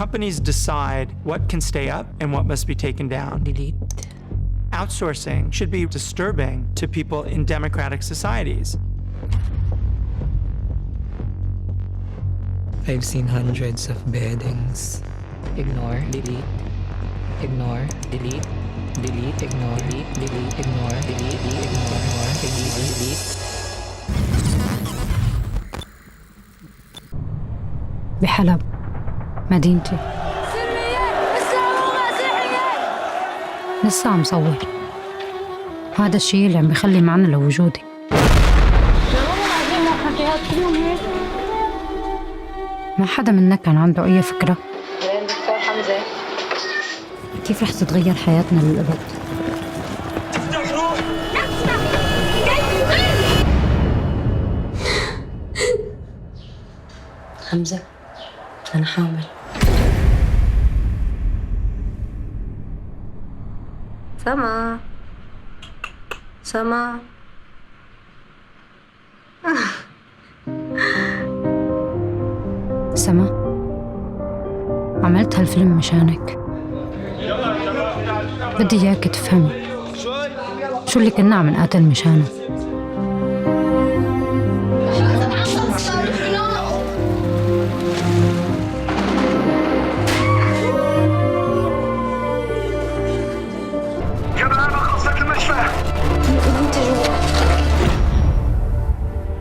companies decide what can stay up and what must be taken down. Delete. Outsourcing should be disturbing to people in democratic societies. I've seen hundreds of beheadings. Ignore, delete. Ignore, delete. Delete, ignore, delete, delete, ignore, delete, ignore, delete, delete. بحلب مدينتي لسه عم صور. هذا الشيء اللي عم بيخلي معنى لوجودي. ما حدا منا كان عنده أي فكرة كيف رح تتغير حياتنا للأبد. حمزة أنا حامل. سما سما سما، عملت هالفيلم مشانك. بدي إياك تفهمي شو اللي كنا عم نقاتل مشانه.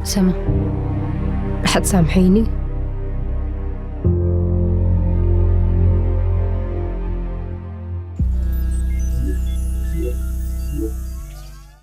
سما، رح تسامحيني؟